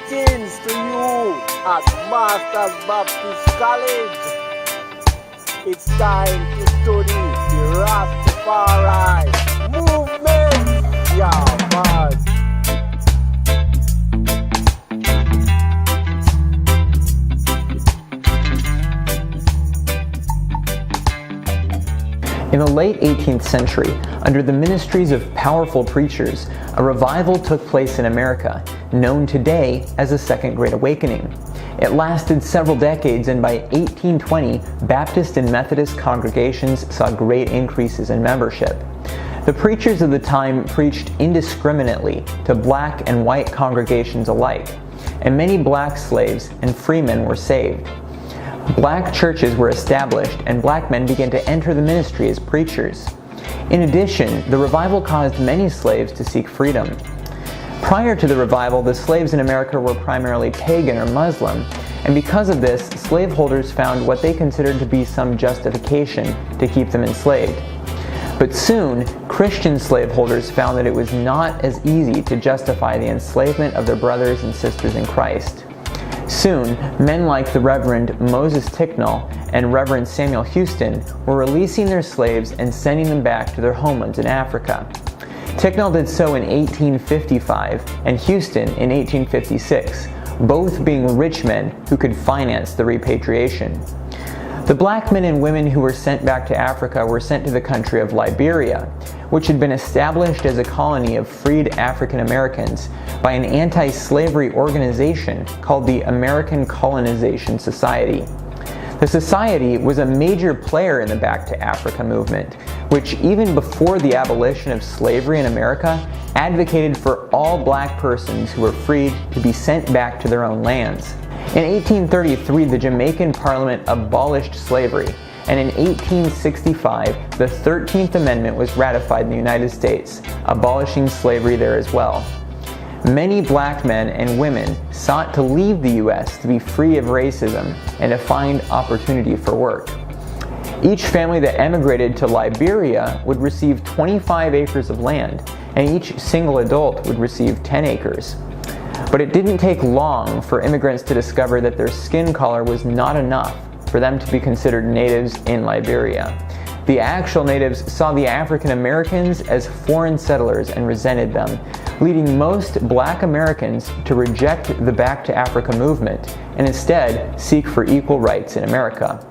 Greetings to you at Masters Baptist College. It's time to study the Rastafari movement. Yeah, man. In the late 18th century, under the ministries of powerful preachers, a revival took place in America, known today as the Second Great Awakening. It lasted several decades, and by 1820, Baptist and Methodist congregations saw great increases in membership. The preachers of the time preached indiscriminately to black and white congregations alike, and many black slaves and freemen were saved. Black churches were established, and black men began to enter the ministry as preachers. In addition, the revival caused many slaves to seek freedom. Prior to the revival, the slaves in America were primarily pagan or Muslim, and because of this, slaveholders found what they considered to be some justification to keep them enslaved. But soon, Christian slaveholders found that it was not as easy to justify the enslavement of their brothers and sisters in Christ. Soon, men like the Reverend Moses Ticknall and Reverend Samuel Houston were releasing their slaves and sending them back to their homelands in Africa. Ticknall did so in 1855 and Houston in 1856, both being rich men who could finance the repatriation. The black men and women who were sent back to Africa were sent to the country of Liberia, which had been established as a colony of freed African Americans by an anti-slavery organization called the American Colonization Society. The society was a major player in the Back to Africa movement, which even before the abolition of slavery in America, advocated for all black persons who were freed to be sent back to their own lands. In 1833, the Jamaican Parliament abolished slavery, and in 1865, the 13th Amendment was ratified in the United States, abolishing slavery there as well. Many black men and women sought to leave the U.S. to be free of racism and to find opportunity for work. Each family that emigrated to Liberia would receive 25 acres of land, and each single adult would receive 10 acres. But it didn't take long for immigrants to discover that their skin color was not enough for them to be considered natives in Liberia. The actual natives saw the African Americans as foreign settlers and resented them, leading most black Americans to reject the Back to Africa movement and instead seek for equal rights in America.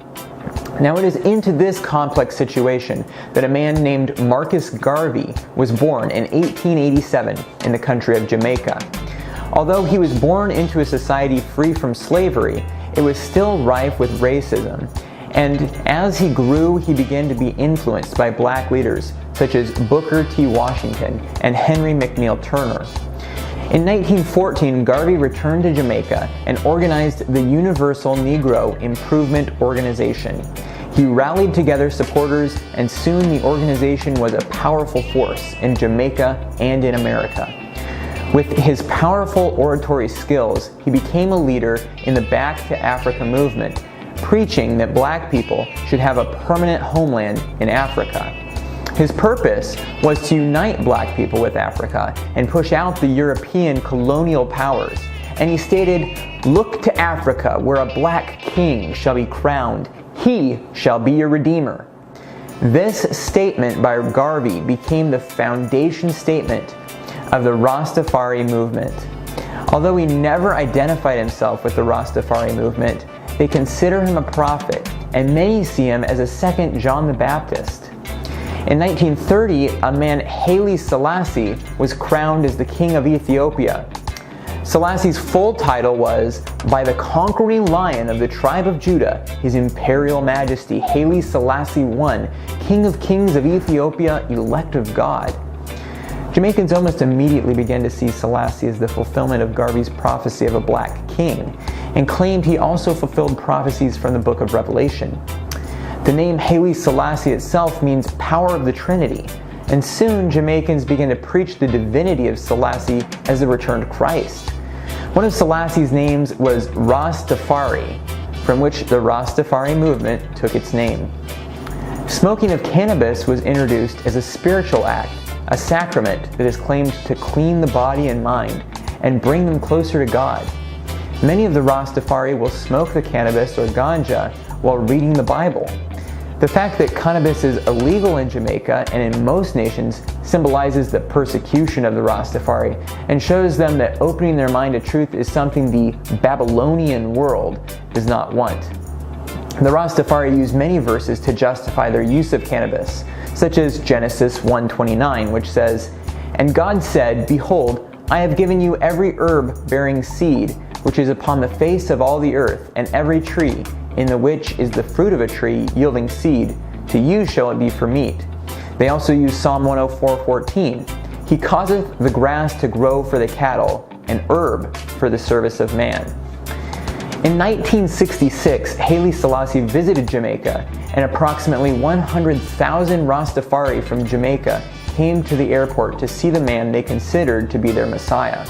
Now, it is into this complex situation that a man named Marcus Garvey was born in 1887 in the country of Jamaica. Although he was born into a society free from slavery, it was still rife with racism. And as he grew, he began to be influenced by black leaders such as Booker T. Washington and Henry McNeil Turner. In 1914, Garvey returned to Jamaica and organized the Universal Negro Improvement Organization. He rallied together supporters, and soon the organization was a powerful force in Jamaica and in America. With his powerful oratory skills, he became a leader in the Back to Africa movement, preaching that black people should have a permanent homeland in Africa. His purpose was to unite black people with Africa and push out the European colonial powers. And he stated, "Look to Africa, where a black king shall be crowned. He shall be your redeemer." This statement by Garvey became the foundation statement of the Rastafari movement. Although he never identified himself with the Rastafari movement, they consider him a prophet, and many see him as a second John the Baptist. In 1930, a man, Haile Selassie, was crowned as the king of Ethiopia. Selassie's full title was, "By the conquering lion of the tribe of Judah, His Imperial Majesty Haile Selassie I, King of Kings of Ethiopia, elect of God." Jamaicans almost immediately began to see Selassie as the fulfillment of Garvey's prophecy of a black king, and claimed he also fulfilled prophecies from the book of Revelation. The name Haile Selassie itself means power of the Trinity, and soon Jamaicans began to preach the divinity of Selassie as the returned Christ. One of Selassie's names was Rastafari, from which the Rastafari movement took its name. Smoking of cannabis was introduced as a spiritual act, a sacrament that is claimed to clean the body and mind and bring them closer to God. Many of the Rastafari will smoke the cannabis or ganja while reading the Bible. The fact that cannabis is illegal in Jamaica and in most nations symbolizes the persecution of the Rastafari and shows them that opening their mind to truth is something the Babylonian world does not want. The Rastafari use many verses to justify their use of cannabis, such as Genesis 1:29, which says, "And God said, Behold, I have given you every herb bearing seed, which is upon the face of all the earth, and every tree, in the which is the fruit of a tree yielding seed, to you shall it be for meat." They also use Psalm 104:14, "He causeth the grass to grow for the cattle, and herb for the service of man." In 1966, Haile Selassie visited Jamaica, and approximately 100,000 Rastafari from Jamaica came to the airport to see the man they considered to be their Messiah.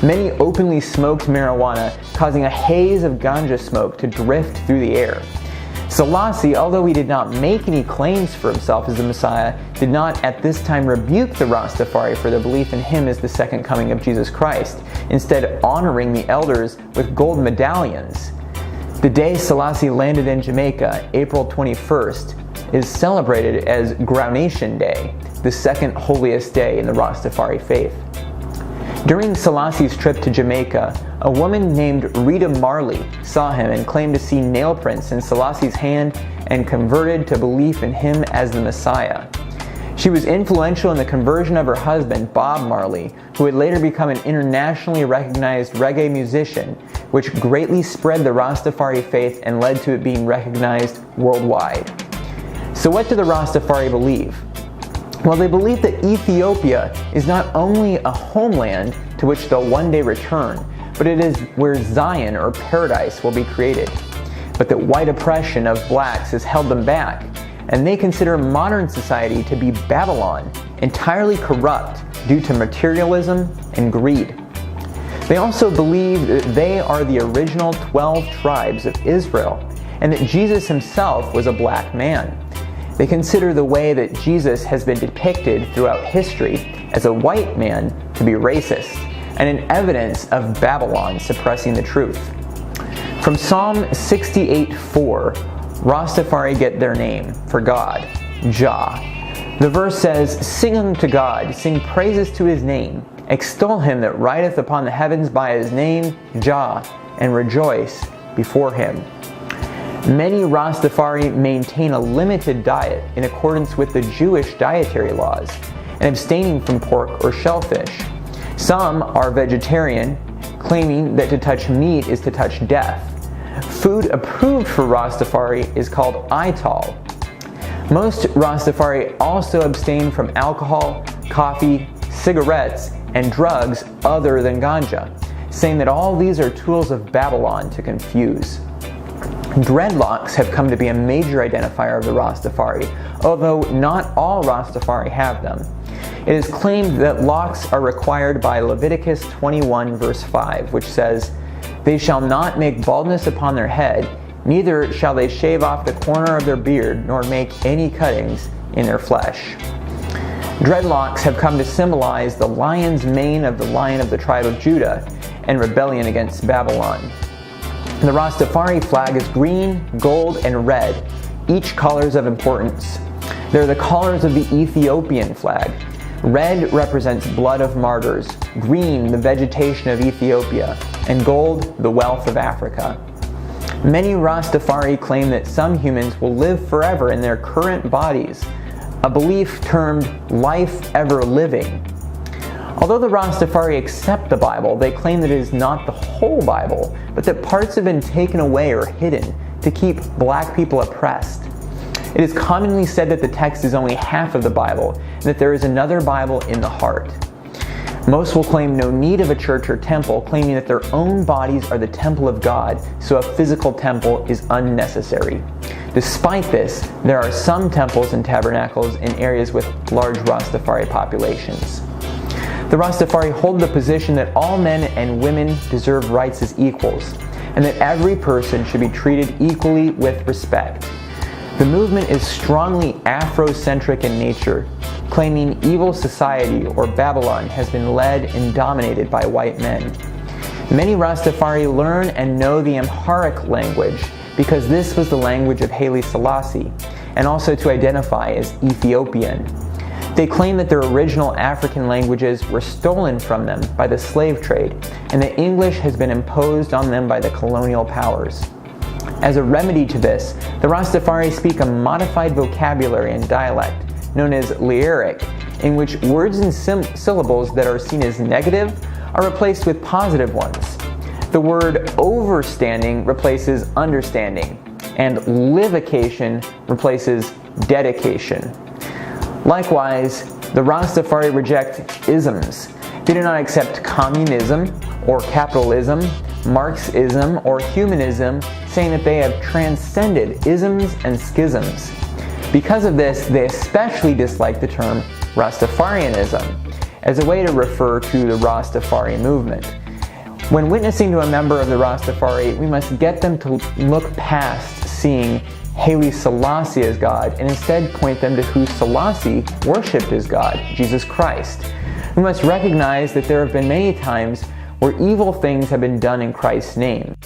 Many openly smoked marijuana, causing a haze of ganja smoke to drift through the air. Selassie, although he did not make any claims for himself as the Messiah, did not at this time rebuke the Rastafari for their belief in him as the second coming of Jesus Christ, instead honoring the elders with gold medallions. The day Selassie landed in Jamaica, April 21st, is celebrated as Groundation Day, the second holiest day in the Rastafari faith. During Selassie's trip to Jamaica, a woman named Rita Marley saw him and claimed to see nail prints in Selassie's hand and converted to belief in him as the Messiah. She was influential in the conversion of her husband, Bob Marley, who would later become an internationally recognized reggae musician, which greatly spread the Rastafari faith and led to it being recognized worldwide. So what do the Rastafari believe? Well, they believe that Ethiopia is not only a homeland to which they'll one day return, but it is where Zion or paradise will be created. But that white oppression of blacks has held them back, and they consider modern society to be Babylon, entirely corrupt due to materialism and greed. They also believe that they are the original 12 tribes of Israel, and that Jesus himself was a black man. They consider the way that Jesus has been depicted throughout history as a white man to be racist, and an evidence of Babylon suppressing the truth. From Psalm 68:4, Rastafari get their name for God, Jah. The verse says, "Sing unto God, sing praises to his name, extol him that rideth upon the heavens by his name, Jah, and rejoice before him." Many Rastafari maintain a limited diet in accordance with the Jewish dietary laws, and abstaining from pork or shellfish. Some are vegetarian, claiming that to touch meat is to touch death. Food approved for Rastafari is called Ital. Most Rastafari also abstain from alcohol, coffee, cigarettes, and drugs other than ganja, saying that all these are tools of Babylon to confuse. Dreadlocks have come to be a major identifier of the Rastafari, although not all Rastafari have them. It is claimed that locks are required by Leviticus 21 verse 5, which says, "They shall not make baldness upon their head, neither shall they shave off the corner of their beard, nor make any cuttings in their flesh." Dreadlocks have come to symbolize the lion's mane of the Lion of the tribe of Judah and rebellion against Babylon. The Rastafari flag is green, gold, and red, each colors of importance. They're the colors of the Ethiopian flag. Red represents blood of martyrs, green the vegetation of Ethiopia, and gold the wealth of Africa. Many Rastafari claim that some humans will live forever in their current bodies, a belief termed life ever living. Although the Rastafari accept the Bible, they claim that it is not the whole Bible, but that parts have been taken away or hidden to keep black people oppressed. It is commonly said that the text is only half of the Bible, and that there is another Bible in the heart. Most will claim no need of a church or temple, claiming that their own bodies are the temple of God, so a physical temple is unnecessary. Despite this, there are some temples and tabernacles in areas with large Rastafari populations. The Rastafari hold the position that all men and women deserve rights as equals, and that every person should be treated equally with respect. The movement is strongly Afrocentric in nature, claiming evil society or Babylon has been led and dominated by white men. Many Rastafari learn and know the Amharic language because this was the language of Haile Selassie, and also to identify as Ethiopian. They claim that their original African languages were stolen from them by the slave trade, and that English has been imposed on them by the colonial powers. As a remedy to this, the Rastafari speak a modified vocabulary and dialect, known as Lyric, in which words and syllables that are seen as negative are replaced with positive ones. The word overstanding replaces understanding, and livocation replaces dedication. Likewise, the Rastafari reject isms. They do not accept communism or capitalism, Marxism or humanism, saying that they have transcended isms and schisms. Because of this, they especially dislike the term Rastafarianism as a way to refer to the Rastafari movement. When witnessing to a member of the Rastafari, we must get them to look past seeing Haile Selassie as God and instead point them to who Selassie worshipped as God, Jesus Christ. We must recognize that there have been many times where evil things have been done in Christ's name.